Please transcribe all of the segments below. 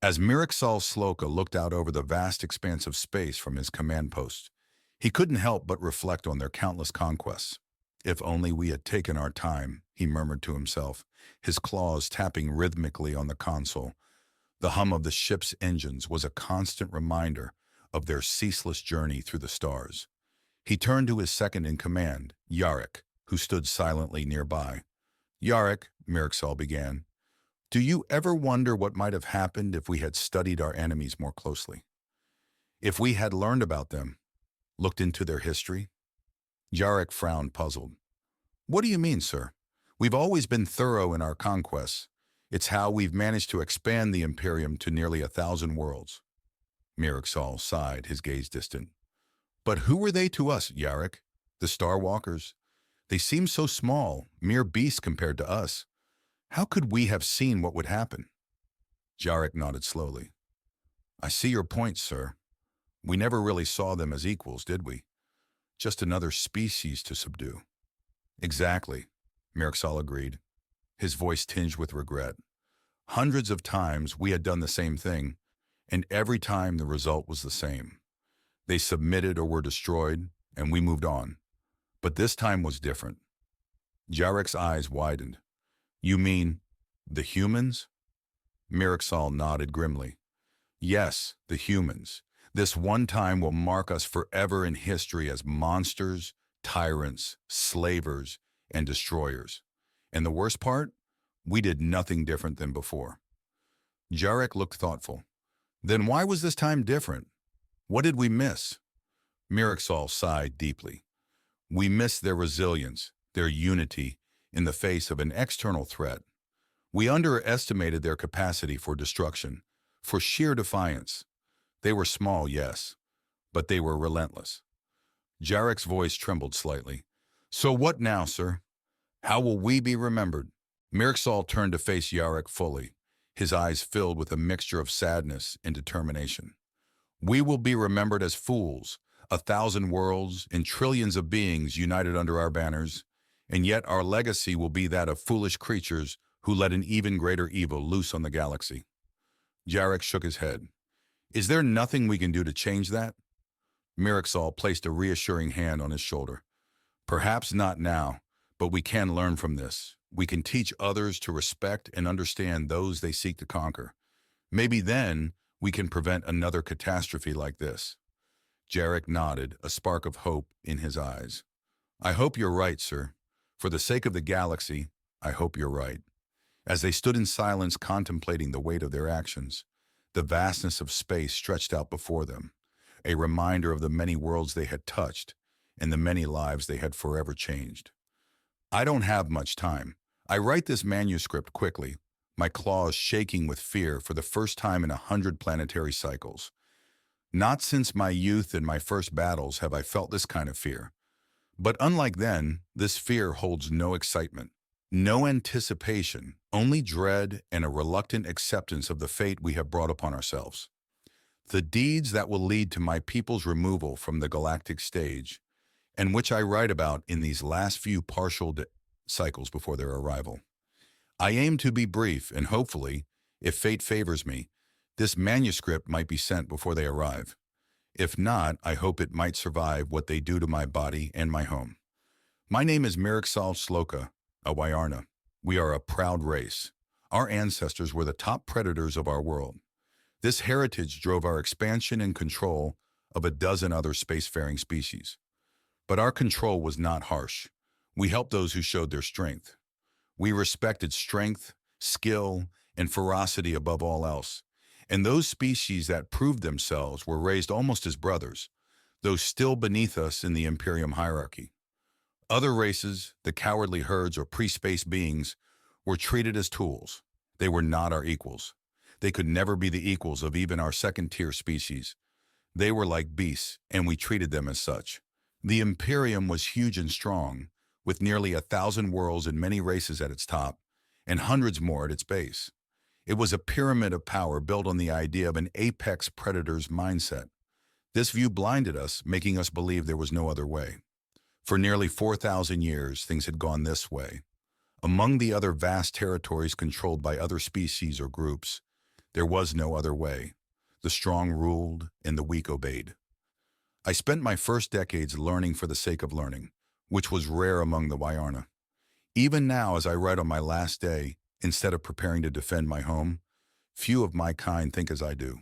As Miriksal Sloka looked out over the vast expanse of space from his command post, he couldn't help but reflect on their countless conquests. If only we had taken our time, he murmured to himself, his claws tapping rhythmically on the console. The hum of the ship's engines was a constant reminder of their ceaseless journey through the stars. He turned to his second-in-command, Yarrick, who stood silently nearby. "Yarrick," Miriksal began, "do you ever wonder what might have happened if we had studied our enemies more closely? If we had learned about them, looked into their history?" Yarrick frowned, puzzled. "What do you mean, sir? We've always been thorough in our conquests. It's how we've managed to expand the Imperium to nearly 1,000 worlds." Miriksal sighed, his gaze distant. "But who were they to us, Yarrick? The Starwalkers? They seem so small, mere beasts compared to us. How could we have seen what would happen?" Yarrick nodded slowly. "I see your point, sir. We never really saw them as equals, did we? Just another species to subdue." "Exactly," Miriksal agreed, his voice tinged with regret. "Hundreds of times we had done the same thing, and every time the result was the same. They submitted or were destroyed, and we moved on. But this time was different." Yarrick's eyes widened. "You mean the humans?" Miriksal nodded grimly. "Yes, the humans. This one time will mark us forever in history as monsters, tyrants, slavers, and destroyers. And the worst part? We did nothing different than before." Yarrick looked thoughtful. "Then why was this time different? What did we miss?" Miriksal sighed deeply. "We missed their resilience, their unity, in the face of an external threat. We underestimated their capacity for destruction, for sheer defiance. They were small, yes, but they were relentless." Yarrick's voice trembled slightly. "So what now, sir? How will we be remembered?" Miriksal turned to face Yarrick fully, his eyes filled with a mixture of sadness and determination. "We will be remembered as fools, 1,000 worlds and trillions of beings united under our banners, and yet our legacy will be that of foolish creatures who let an even greater evil loose on the galaxy." Yarrick shook his head. "Is there nothing we can do to change that?" Miriksal placed a reassuring hand on his shoulder. "Perhaps not now, but we can learn from this. We can teach others to respect and understand those they seek to conquer. Maybe then we can prevent another catastrophe like this." Yarrick nodded, a spark of hope in his eyes. "I hope you're right, sir. For the sake of the galaxy, I hope you're right." As they stood in silence contemplating the weight of their actions, the vastness of space stretched out before them, a reminder of the many worlds they had touched and the many lives they had forever changed. "I don't have much time. I write this manuscript quickly, my claws shaking with fear for the first time in 100 planetary cycles. Not since my youth and my first battles have I felt this kind of fear. But unlike then, this fear holds no excitement, no anticipation, only dread and a reluctant acceptance of the fate we have brought upon ourselves. The deeds that will lead to my people's removal from the galactic stage, and which I write about in these last few partial cycles before their arrival. I aim to be brief, and hopefully, if fate favors me, this manuscript might be sent before they arrive. If not, I hope it might survive what they do to my body and my home. My name is Miriksal Sloka, a Wyarna. We are a proud race. Our ancestors were the top predators of our world. This heritage drove our expansion and control of a dozen other spacefaring species. But our control was not harsh. We helped those who showed their strength. We respected strength, skill, and ferocity above all else. And those species that proved themselves were raised almost as brothers, though still beneath us in the Imperium hierarchy. Other races, the cowardly herds or pre-space beings, were treated as tools. They were not our equals. They could never be the equals of even our second-tier species. They were like beasts, and we treated them as such. The Imperium was huge and strong, with nearly 1,000 worlds and many races at its top, and hundreds more at its base. It was a pyramid of power built on the idea of an apex predator's mindset. This view blinded us, making us believe there was no other way. For nearly 4,000 years, things had gone this way. Among the other vast territories controlled by other species or groups, There was no other way. The strong ruled and the weak obeyed. I spent my first decades learning for the sake of learning, which was rare among the Wyarna. Even now, as I write on my last day, instead of preparing to defend my home, few of my kind think as I do.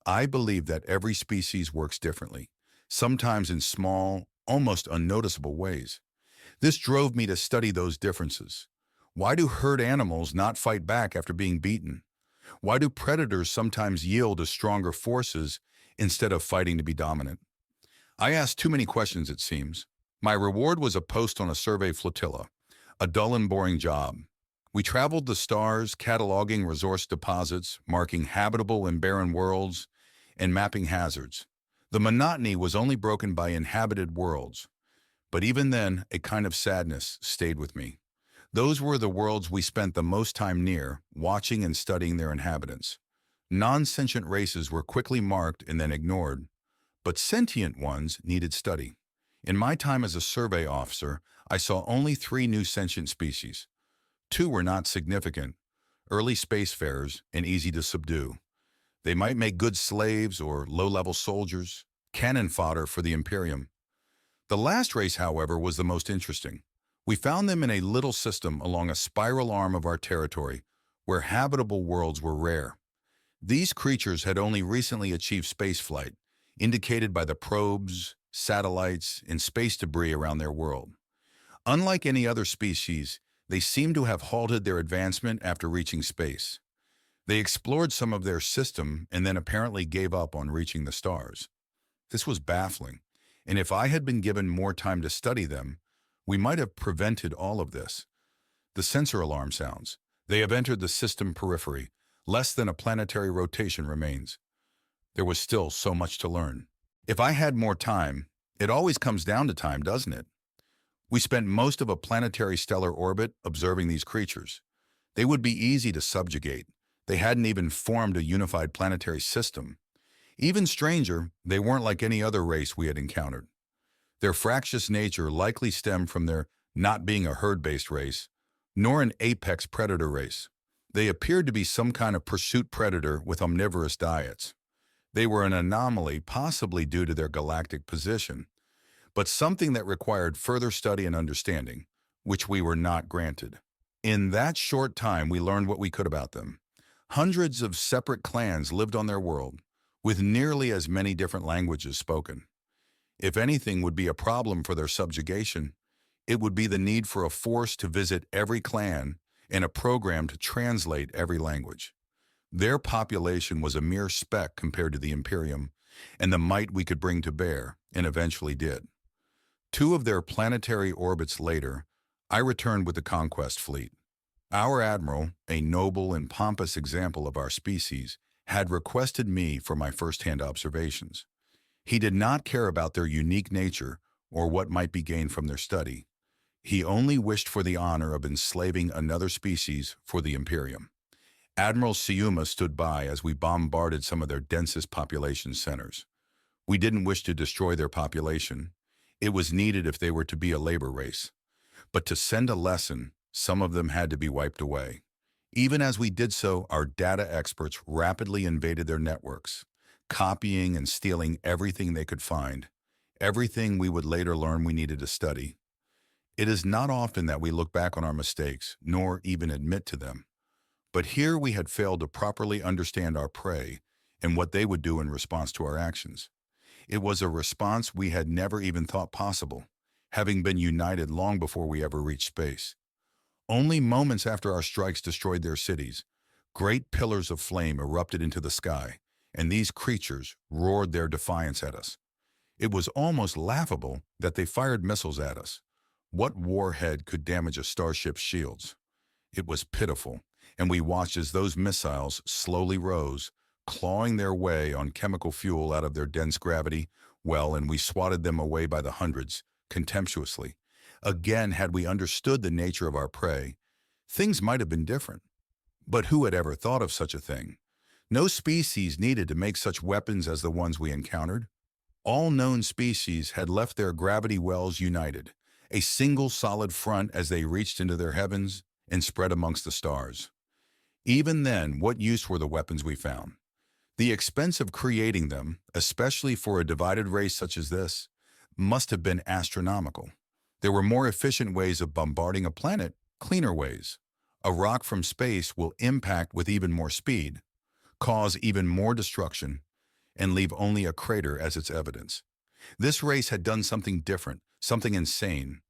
I believe that every species works differently, sometimes in small, almost unnoticeable ways. This drove me to study those differences. Why do herd animals not fight back after being beaten? Why do predators sometimes yield to stronger forces instead of fighting to be dominant? I asked too many questions, it seems. My reward was a post on a survey flotilla, a dull and boring job. We traveled the stars, cataloging resource deposits, marking habitable and barren worlds, and mapping hazards. The monotony was only broken by inhabited worlds. But even then, a kind of sadness stayed with me. Those were the worlds we spent the most time near, watching and studying their inhabitants. Non-sentient races were quickly marked and then ignored, but sentient ones needed study. In my time as a survey officer, I saw only 3 new sentient species. 2 were not significant, early spacefarers and easy to subdue. They might make good slaves or low-level soldiers, cannon fodder for the Imperium. The last race, however, was the most interesting. We found them in a little system along a spiral arm of our territory, where habitable worlds were rare. These creatures had only recently achieved spaceflight, indicated by the probes, satellites, and space debris around their world. Unlike any other species, they seemed to have halted their advancement after reaching space. They explored some of their system and then apparently gave up on reaching the stars. This was baffling, and if I had been given more time to study them, we might have prevented all of this. The sensor alarm sounds. They have entered the system periphery. Less than a planetary rotation remains. There was still so much to learn. If I had more time, it always comes down to time, doesn't it? We spent most of a planetary stellar orbit observing these creatures. They would be easy to subjugate. They hadn't even formed a unified planetary system. Even stranger, they weren't like any other race we had encountered. Their fractious nature likely stemmed from their not being a herd-based race, nor an apex predator race. They appeared to be some kind of pursuit predator with omnivorous diets. They were an anomaly, possibly due to their galactic position, but something that required further study and understanding, which we were not granted. In that short time, we learned what we could about them. Hundreds of separate clans lived on their world, with nearly as many different languages spoken. If anything would be a problem for their subjugation, it would be the need for a force to visit every clan and a program to translate every language. Their population was a mere speck compared to the Imperium and the might we could bring to bear, and eventually did. 2 of their planetary orbits later, I returned with the Conquest fleet. Our admiral, a noble and pompous example of our species, had requested me for my first-hand observations. He did not care about their unique nature or what might be gained from their study. He only wished for the honor of enslaving another species for the Imperium. Admiral Siuma stood by as we bombarded some of their densest population centers. We didn't wish to destroy their population. It was needed if they were to be a labor race. But to send a lesson, some of them had to be wiped away. Even as we did so, our data experts rapidly invaded their networks, copying and stealing everything they could find, everything we would later learn we needed to study. It is not often that we look back on our mistakes, nor even admit to them. But here we had failed to properly understand our prey and what they would do in response to our actions. It was a response we had never even thought possible, having been united long before we ever reached space. Only moments after our strikes destroyed their cities, great pillars of flame erupted into the sky, and these creatures roared their defiance at us. It was almost laughable that they fired missiles at us. What warhead could damage a starship's shields? It was pitiful, and we watched as those missiles slowly rose, clawing their way on chemical fuel out of their dense gravity, and we swatted them away by the hundreds, contemptuously. Again, had we understood the nature of our prey, things might have been different. But who had ever thought of such a thing? No species needed to make such weapons as the ones we encountered. All known species had left their gravity wells united, a single solid front as they reached into their heavens and spread amongst the stars. Even then, what use were the weapons we found? The expense of creating them, especially for a divided race such as this, must have been astronomical. There were more efficient ways of bombarding a planet, cleaner ways. A rock from space will impact with even more speed, cause even more destruction, and leave only a crater as its evidence. This race had done something different, something insane.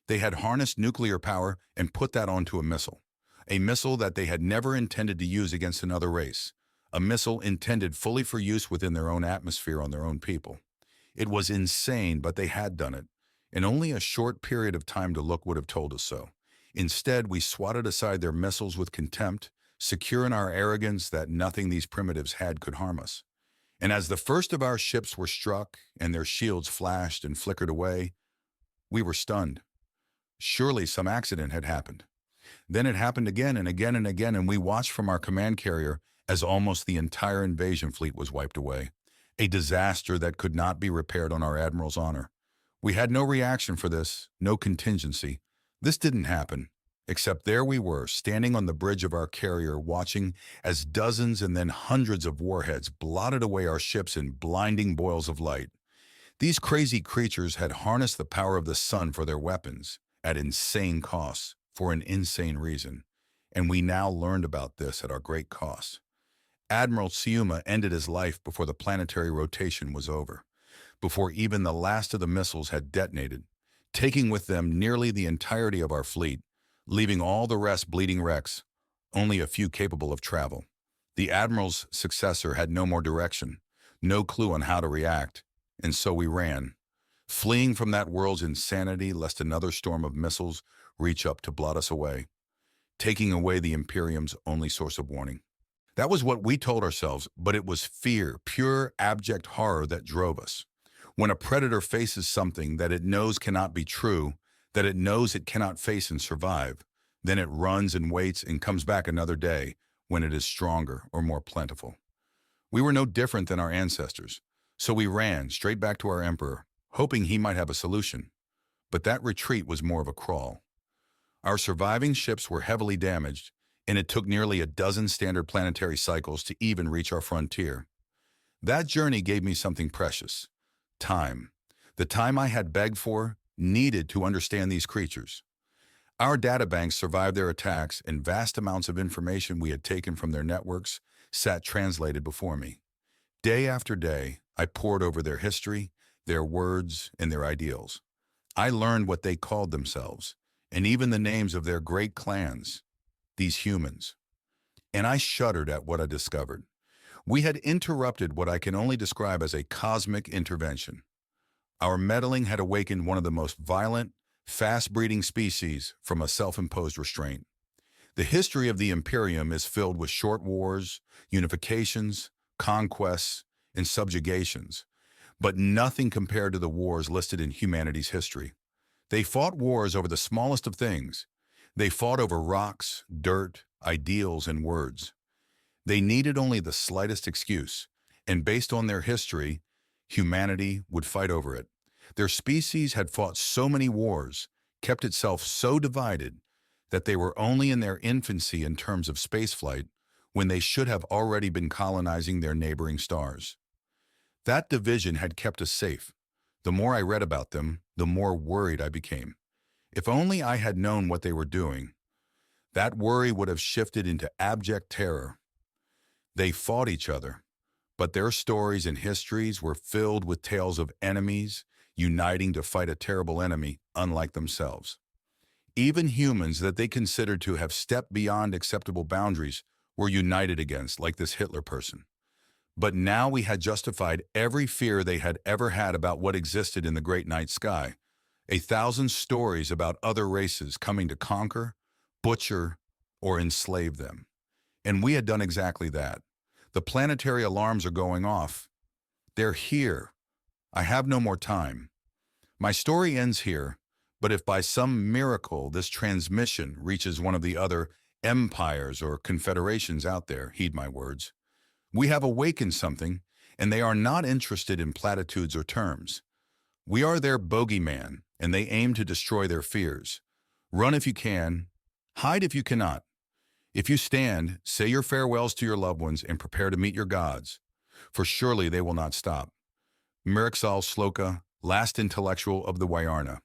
They had harnessed nuclear power and put that onto a missile that they had never intended to use against another race, a missile intended fully for use within their own atmosphere on their own people. It was insane, but they had done it, and only a short period of time to look would have told us so. Instead, we swatted aside their missiles with contempt, secure in our arrogance that nothing these primitives had could harm us. And as the first of our ships were struck and their shields flashed and flickered away, we were stunned. Surely some accident had happened. Then it happened again and again and again, and we watched from our command carrier as almost the entire invasion fleet was wiped away. A disaster that could not be repaired on our admiral's honor. We had no reaction for this, no contingency. This didn't happen, except there we were, standing on the bridge of our carrier, watching as dozens and then hundreds of warheads blotted away our ships in blinding boils of light. These crazy creatures had harnessed the power of the sun for their weapons, at insane costs, for an insane reason, and we now learned about this at our great cost. Admiral Siuma ended his life before the planetary rotation was over, before even the last of the missiles had detonated, taking with them nearly the entirety of our fleet, leaving all the rest bleeding wrecks, only a few capable of travel. The Admiral's successor had no more direction, no clue on how to react, and so we ran, fleeing from that world's insanity lest another storm of missiles reach up to blot us away, taking away the Imperium's only source of warning. That was what we told ourselves, but it was fear, pure abject horror that drove us. When a predator faces something that it knows cannot be true, that it knows it cannot face and survive, then it runs and waits and comes back another day when it is stronger or more plentiful. We were no different than our ancestors, so we ran straight back to our emperor, hoping he might have a solution. But that retreat was more of a crawl. Our surviving ships were heavily damaged, and it took nearly a dozen standard planetary cycles to even reach our frontier. That journey gave me something precious. Time. The time I had begged for, needed to understand these creatures. Our databanks survived their attacks, and vast amounts of information we had taken from their networks sat translated before me. Day after day, I pored over their history, their words, and their ideals. I learned what they called themselves, and even the names of their great clans, these humans. And I shuddered at what I discovered. We had interrupted what I can only describe as a cosmic intervention. Our meddling had awakened one of the most violent, fast-breeding species from a self-imposed restraint. The history of the Imperium is filled with short wars, unifications, conquests, and subjugations, but nothing compared to the wars listed in humanity's history. They fought wars over the smallest of things. They fought over rocks, dirt, ideals, and words. They needed only the slightest excuse, and based on their history, humanity would fight over it. Their species had fought so many wars, kept itself so divided, that they were only in their infancy in terms of spaceflight when they should have already been colonizing their neighboring stars. That division had kept us safe. The more I read about them, the more worried I became. If only I had known what they were doing, that worry would have shifted into abject terror. They fought each other, but their stories and histories were filled with tales of enemies uniting to fight a terrible enemy unlike themselves. Even humans that they considered to have stepped beyond acceptable boundaries were united against, like this Hitler person. But now we had justified every fear they had ever had about what existed in the great night sky. 1,000 stories about other races coming to conquer, butcher, or enslave them. And we had done exactly that. The planetary alarms are going off. They're here. I have no more time. My story ends here, but if by some miracle this transmission reaches one of the other empires or confederations out there, heed my words. We have awakened something, and they are not interested in platitudes or terms. We are their bogeyman, and they aim to destroy their fears. Run if you can, hide if you cannot. If you stand, say your farewells to your loved ones and prepare to meet your gods, for surely they will not stop. Merixal Sloka, last intellectual of the Wyarna.